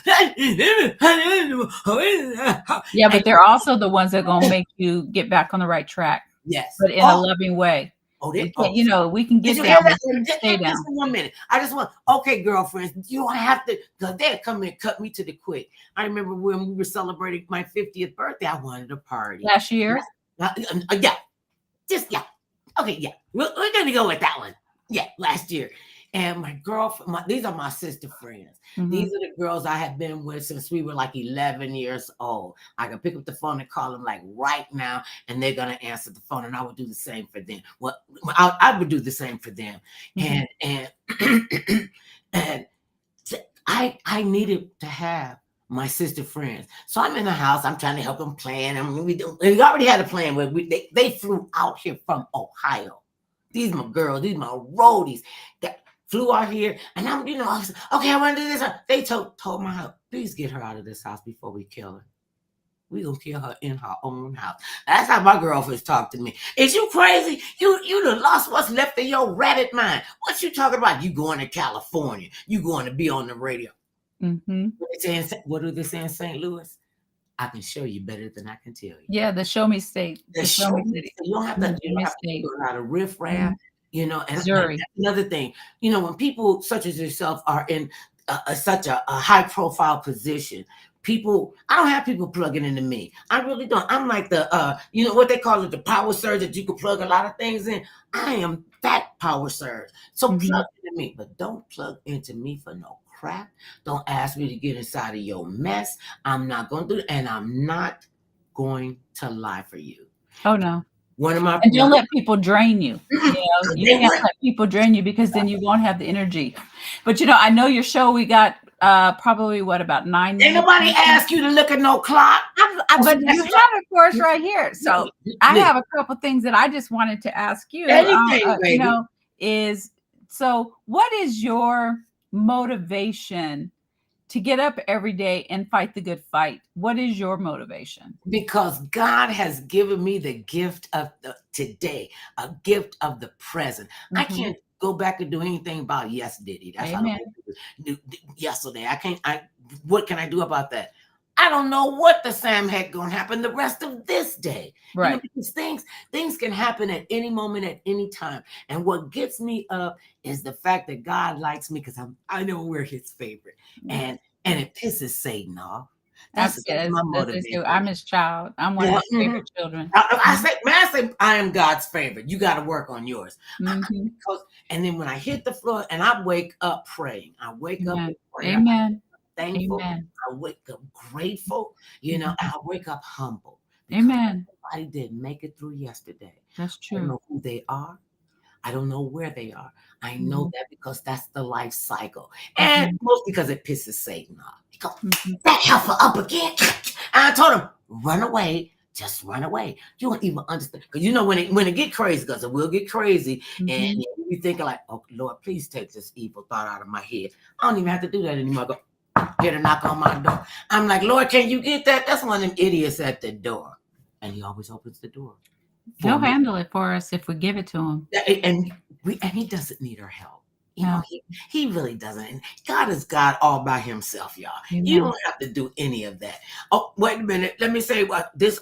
Yeah, but they're also the ones that gonna make you get back on the right track, yes. but in a loving way. Oh, We can't, oh, we can did get you down, hear but that? we can't stay Just down. for 1 minute. I just want, okay, girlfriends, you don't have to, because they'd come and cut me to the quick. I remember when we were celebrating my 50th birthday, I wanted a party. Last year? Yeah, just, yeah. Okay, yeah. We're going to go with that one. Yeah, last year. And my girlfriend, these are my sister friends. Mhm. These are the girls I have been with since we were like 11 years old. I can pick up the phone and call them like right now, and they're going to answer the phone, and I would do the same for them. Well, I would do the same for them. Mhm. And and I needed to have my sister friends. So I'm in the house. I'm trying to help them plan. And we already had a plan where they flew out here from Ohio. These my girls. These my roadies that flew out here. And I was, okay, I want to do this. They told my house, please get her out of this house before we kill her. We gonna kill her in her own house. That's how my girlfriends talk to me. Is you crazy? You done lost what's left of your rabbit mind. What you talking about? You going to California? You going to be on the radio? Mhm. What do they say in St. Louis? I can show you better than I can tell you. Yeah, the show me state, The the show me show me, city. you don't have to, Mhm, you show don't me have to state. do a lot of riffraff, Mhm. and Missouri. that's another thing. When people such as yourself are in such a high profile position, I don't have people plugging into me. I really don't. I'm like the, what they call it, the power surge that you can plug a lot of things in. I am that power surge. So Mhm. plug into me, but don't plug into me for no crap. Don't ask me to get inside of your mess. I'm not going to do it, and I'm not going to lie for you. Oh, no. One of my And don't one, let people drain you. You they can't would. let people drain you because then you won't have the energy. But, I know your show, we got, probably what, about 9 Ain't minutes nobody left? ask you to look at no clock. But you have it for us right here. So I Listen, have a couple things that I just wanted to ask you. anything, baby. Is so what is your motivation to get up every day and fight the good fight? What is your motivation? Because God has given me the gift of the today, a gift of the present. I Mhm. can't go back and do anything about yesterday. That's how Amen. yesterday. I can't. What can I do about that? I don't know what the Sam heck gonna happen the rest of this day. Right. Because things can happen at any moment, at any time. And what gets me up is the fact that God likes me because I know we're His favorite, and it pisses Satan off. That's As my they say, motivation. I'm his child. I'm one of Yeah, his favorite children. I say, man, I say I am God's favorite. You got to work on yours. Mhm. Because, and then when I hit the floor and I wake up praying, I wake up Amen. in prayer, Amen. thankful. Amen. I wake up grateful. Mhm. I wake up humble because Amen. somebody didn't make it through yesterday. That's I don't true. know who they are. I don't know where they are. I know Mhm. that because that's the life cycle. And Mhm. mostly because it pisses Satan off. He goes, Mhm. that heifer up again. And I told him, run away. Just run away. You don't even understand. Because when it get crazy, because it will get crazy, and Mhm. you be thinking like, oh Lord, please take this evil thought out of my head. I don't even have to do that anymore. I go, get a knock on my door. I'm like, Lord, can you get that? That's one of them idiots at the door. And he always opens the door for He'll me. handle it for us if we give it to him. And he doesn't need our help. No. He really doesn't. And God is God all by himself, y'all. You Amen. don't have to do any of that. Oh, wait a minute. Let me say what this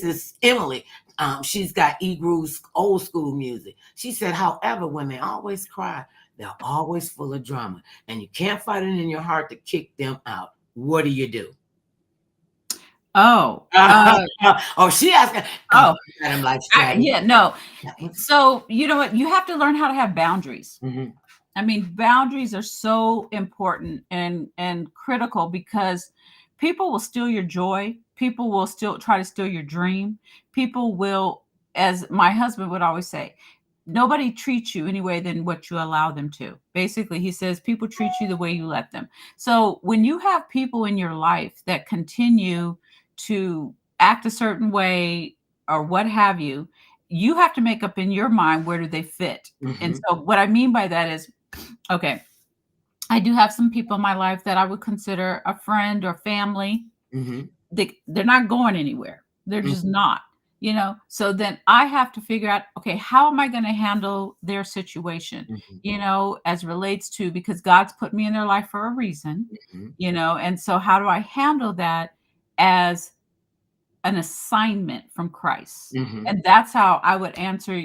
is Emily. She's got Egrew's old school music. She said, however, when they always cry, they're always full of drama. And you can't fight it in your heart to kick them out. What do you do? Oh, Oh, she asked. oh, I'm like strategy. yeah, no. So, you know what? You have to learn how to have boundaries. Mhm. I mean, boundaries are so important and critical because people will steal your joy. People will still try to steal your dream. People will, as my husband would always say, nobody treats you any way than what you allow them to. Basically, he says people treat you the way you let them. So when you have people in your life that continue to act a certain way or what have you, you have to make up in your mind where do they fit. And Mhm. so what I mean by that is, okay, I do have some people in my life that I would consider a friend or family. Mhm. They're not going anywhere. They're just Mhm. not, you know. So then I have to figure out, okay, how am I going to handle their situation, Mhm. you know, as relates to, because God's put me in their life for a reason, Mhm. you know. And so how do I handle that as an assignment from Christ? Mhm. And that's how I would answer.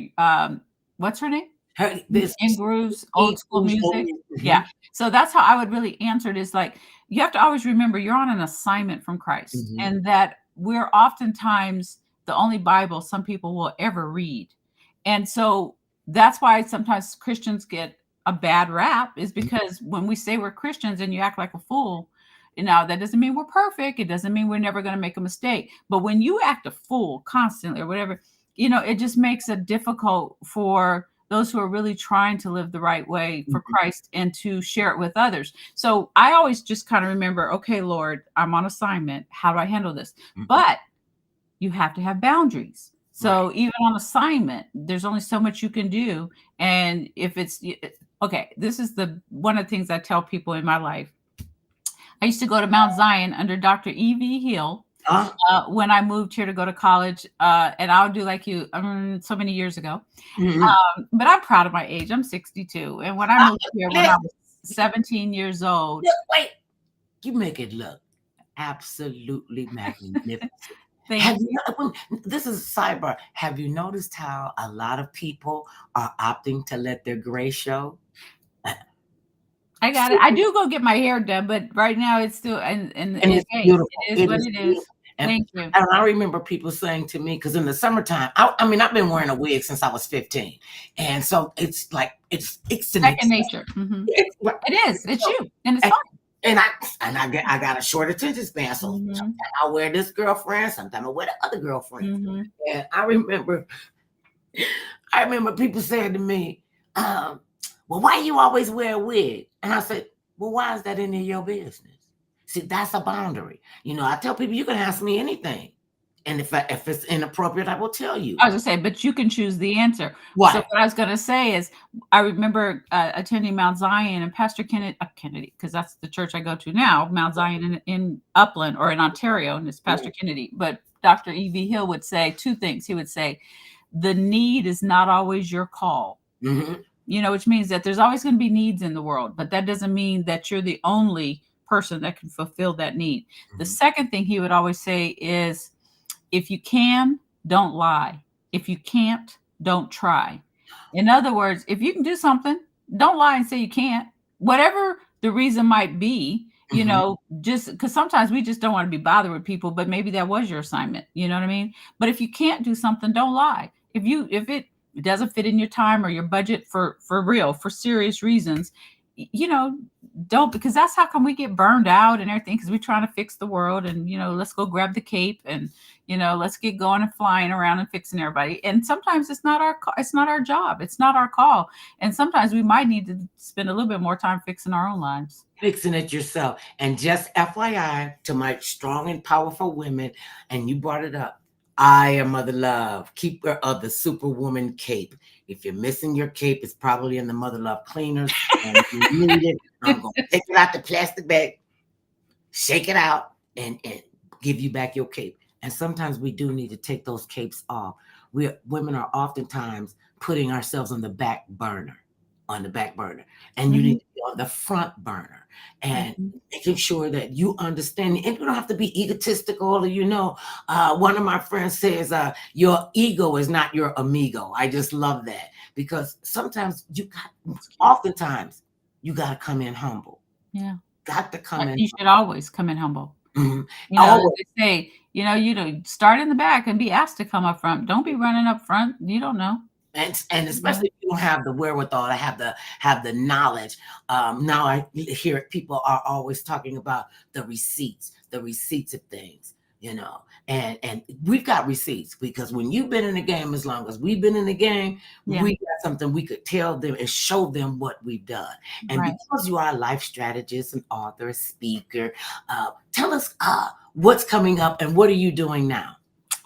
What's her name? Hey, this In Groove's old Steve school Who's music. always Yeah. mhm. So that's how I would really answer it, is like, you have to always remember you're on an assignment from Christ, Mhm. and that we're oftentimes the only Bible some people will ever read. And so that's why sometimes Christians get a bad rap, is because when we say we're Christians and you act like a fool, you know, that doesn't mean we're perfect. It doesn't mean we're never going to make a mistake. But when you act a fool constantly or whatever, you know, it just makes it difficult for those who are really trying to live the right way for Mhm. Christ and to share it with others. So I always just kind of remember, okay, Lord, I'm on assignment. How do I handle this? Mhm. But you have to have boundaries. Right. So even on assignment, there's only so much you can do. And if it's okay, this is the one of the things I tell people in my life. I used to go to Mount Zion under Dr. E.V. Hill Uh, when I moved here to go to college. And I'll do like you, so many years ago. mhm. But I'm proud of my age. I'm 62. And when I Uh, moved here when I Listen, was 17 years old, look, wait. You make it look absolutely magnificent. thank Have you you. this is a sidebar. Have you noticed how a lot of people are opting to let their gray show? I got it. I do go get my hair done, but right now it's still, and And it's hey, beautiful. it is It what is it is. beautiful. And Thank you. and I remember people saying to me, because in the summertime, I mean, I've been wearing a wig since I was 15. And so it's like it's an Second excess. nature. Mhm. It's right. It is. It's So you, and it's and, fine. I got a short attention span. So sometimes Mhm. I wear this girlfriend, sometimes I wear the other girlfriends. Mhm. And I remember people saying to me, well, why you always wear a wig? And I said, well, why is that any of your business? See, that's a boundary. You know, I tell people you can ask me anything. And if it's inappropriate, I will tell you. I was gonna say, but you can choose the answer. So What? what I was gonna say is, I remember attending Mount Zion, and Pastor Kennedy, because that's the church I go to now, Mount Zion in Upland or in Ontario, and it's Pastor Kennedy. But Dr. E.V. Hill would say two things. He would say, the need is not always your call. Mm-hmm. You know, which means that there's always going to be needs in the world, but that doesn't mean that you're the only person that can fulfill that need. The Mm-hmm. second thing he would always say is, if you can, don't lie. If you can't, don't try. In other words, if you can do something, don't lie and say you can't. Whatever the reason might be, you Mm-hmm. know, just because sometimes we just don't want to be bothered with people, but maybe that was your assignment. You know what I mean? But if you can't do something, don't lie. If it doesn't fit in your time or your budget for real, for serious reasons, you know, don't, because that's how come we get burned out and everything, because we're trying to fix the world, and you know, let's go grab the cape and, you know, let's get going and flying around and fixing everybody. And sometimes it's not our job, it's not our call, and sometimes we might need to spend a little bit more time fixing our own lives. Fixing it yourself. And just FYI to my strong and powerful women, and you brought it up. I am Mother Love, keeper of the Superwoman cape. If you're missing your cape, it's probably in the Mother Love cleaners. And if you need it, I'm going to take it out the plastic bag, shake it out, and give you back your cape. And sometimes we do need to take those capes off. Women are oftentimes putting ourselves on the back burner, and you need Mhm, to be on the front burner, and mhm. making sure that you understand. And you don't have to be egotistical. You know, one of my friends says, "Your ego is not your amigo." I just love that, because sometimes oftentimes you got to come in humble. Yeah, Got to come in. you should always come in humble. Mhm. You know, as Always. they say, you know, start in the back and be asked to come up front. Don't be running up front. You don't know. And Yeah. especially if you don't have the wherewithal to have the knowledge. Now I hear people are always talking about the receipts of things, you know. And we've got receipts, because when you've been in the game as long as we've been in the game, Yeah. we got something we could tell them and show them what we've done. And Right. because you are a life strategist, an author, a speaker, tell us what's coming up and what are you doing now?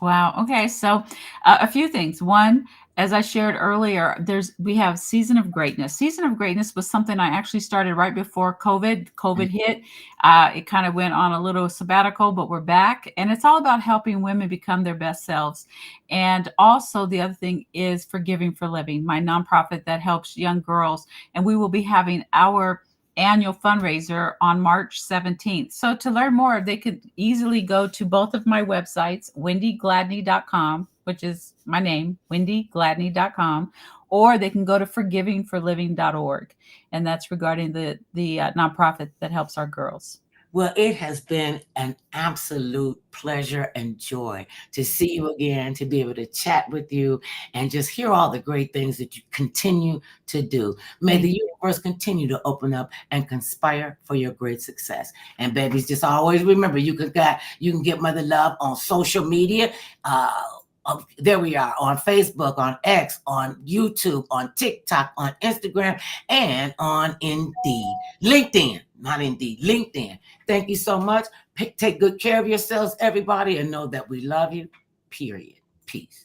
Wow. Okay. So, a few things. One, as I shared earlier, we have Season of Greatness. Season of Greatness was something I actually started right before COVID. COVID hit. It kind of went on a little sabbatical, but we're back, and it's all about helping women become their best selves. And also, the other thing is Forgiving for Living, my nonprofit that helps young girls, and we will be having our annual fundraiser on March 17th. So to learn more, they could easily go to both of my websites, wendygladney.com, which is my name, wendygladney.com, or they can go to forgivingforliving.org. And that's regarding the nonprofit that helps our girls. Well, it has been an absolute pleasure and joy to see you again, to be able to chat with you and just hear all the great things that you continue to do. May the universe continue to open up and conspire for your great success. And babies, just always remember, you can get Mother Love on social media. There we are on Facebook, on X, on YouTube, on TikTok, on Instagram, and on Indeed. LinkedIn, not Indeed, LinkedIn. Thank you so much. Take good care of yourselves, everybody, and know that we love you, period. Peace.